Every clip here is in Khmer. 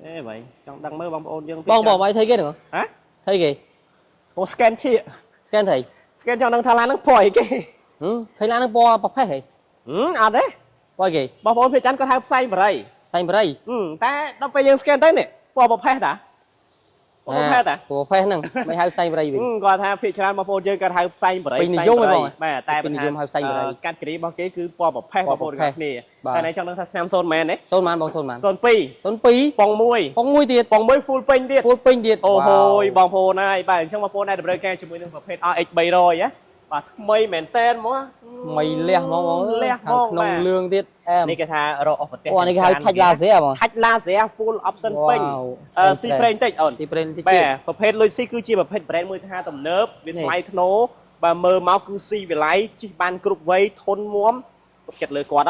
Ê vậy, trong đăng mới bong ôn dương. Bong bỏ máy thấy cái được hả? Thấy gì? Ô scan chi Scan thấy. scan trong đăng Thái Lan nó pòi cái. Thấy là nó bo bọc hết hả? À đấy. Pòi gì? Bong ôn phía chắn có hai xay mà đây. Xanh bờ đây. Ta nó phải dương scan tới nè. Pò bọc hết hả? Bọc hết hả? Bọc hết nè, mấy hai xanh bờ đây. Còn tha phía chắn bong ôn dương có hai xay mà đây. Bình niệm mới bong. Mà tai bình niệm hai xanh bờ đây. cắt cái bao cái cứ pò bọc hết bong ôn nè. Cái này trong đăng Sam Son Man đấy. Son Man bong Son Man. Son Pi. Son Pi. Bong mui. Bong mui tiệt. Bong mui full pin tiệt. Full pin tiệt. Ô hôi bong ôn này, bạn trong bong ôn này được rơi cái chúng mình được RX 300 á. Và mây mền tên mà mày lẹ mong nông lương tiết em này cái tha rộ ở ô này cái thạch là dễ mà thạch là dễ full option pin si brain tích ổn si brain tích bèประเภท ลุยซี่คือជាប្រភេទ brand មួយថាទំនើបវាថ្លៃថ្នូរបើមើលមកគឺស៊ីវិល័យជិះបានគ្រប់វ័យធន់មាំចិត្តលើគាត់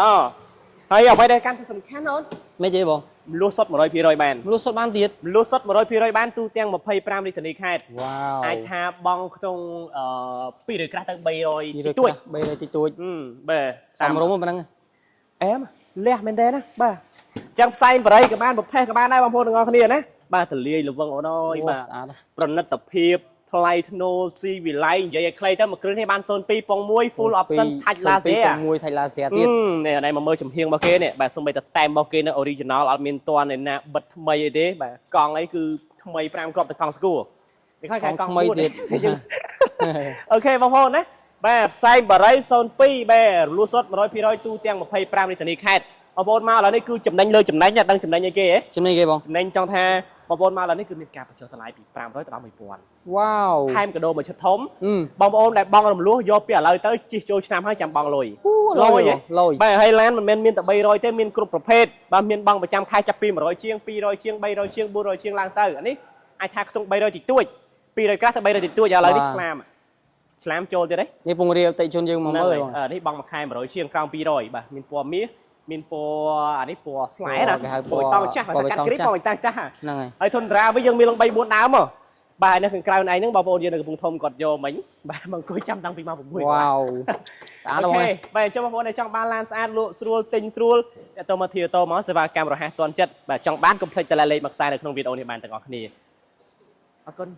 ហើយអ្វីដែលកាន់តែសំខាន់អូនមិនទេបងលក់សុទ្ធ 100% បានលក់សុទ្ធបានទៀតលក់សុទ្ធ 100% បានទូទាំង25រាជធានីខេត្តវ៉ាវអាចថាបងក្នុង200ក្រាស់ទៅ300តិចតួច300តិចតួចបាទសំរុំប៉ុណ្ណឹងអែមលះមែនទេណាបាទចឹងផ្សែងបរិយក៏បានប្រភេទក៏បានដែរបងប្អូនទាំងអស់គ្នាណាបាទទលាយលវឹងអូនអើយបាទប្រណិតភាពថ្លៃធ្នូស៊ីវិល័យនិយាយឲ្យខ្លីទៅមួយគ្រឿងនេះបាន02ពង1 full option ថាច់ឡាស៊ែពង1ថាច់ឡាស៊ែទៀតនេះណែមកមើលចំហៀងរបស់គេនេះបាទសូម្បីតែតែមរបស់គេនៅ original អត់មានតន់ឯណាបិទថ្មីអីទេបាទកង់អីគឺថ្មី5គ្រាប់ទៅកង់ស្គួរនេះខ្លះកង់ថ្មីទៀតអូខេបងប្អូនណាបាទផ្សែងបរិយ02បាទរលួសសុទ្ធ 100% ទូទាំង25រាជធានីខេត្តបងប្អូនមកឥឡូវនេះគឺចំណេញលើចំណេញដឹងចំណេញអីគេហ៎ចំណេញគេបងចំណេញចង់ថាបងប្អូនមកឥឡូវនេះគឺមានការបញ្ចុះតម្លៃពី500ទៅដល់1000វ៉ាវថែមកាដូមួយឈិតធំបងប្អូនដែលបងរំលោះយកពីឥឡូវទៅជិះចូលឆ្នាំហើយចាំបងលុយលុយបាទហើយឡានមិនមែនមានតែ300ទេមានគ្រប់ប្រភេទបាទមានបងប្រចាំខែចាប់ពី100ជាង200ជាង300ជាង400ជាងឡើងទៅអានេះអាចថាខ្ទង់300តិចតួច200ក្រាស់ទៅ300តិចតួចឥឡូវនេះឆ្លាមចូលទៀតទេនេះពងរាលតិចជន់យើងមកមើលបងនេះបងមួយខែ100ជាងក្រោម200បាទមានពណ៌មាសមានពណ៌អានេះពណ៌ស្លែណាពណ៌តង់ចាស់បើកាត់គ្រីបពណ៌តាំងចាស់ហ្នឹងហើយធុនរាវិញយើងមានឡើង3 4ដើមមកបាទនៅខាងក្រៅណៃហ្នឹងបងប្អូនយើងនៅកំពង់ធំគាត់យកមិញបាទមកអង្គុយចាំតាំងពីម៉ោង6វ៉ាវស្អាតបងបាទចុះបងប្អូនដែលចង់បានឡានស្អាតលក់ស្រួលទិញស្រួលទៅមកធីអូតូមកសេវាកម្មរហ័សទាន់ចិត្តបាទចង់បានកុំភ្លេចតឡាលេខមកខ្សែនៅក្នុងវីដេអូនេះបានទាំងអស់គ្នាអរគុណ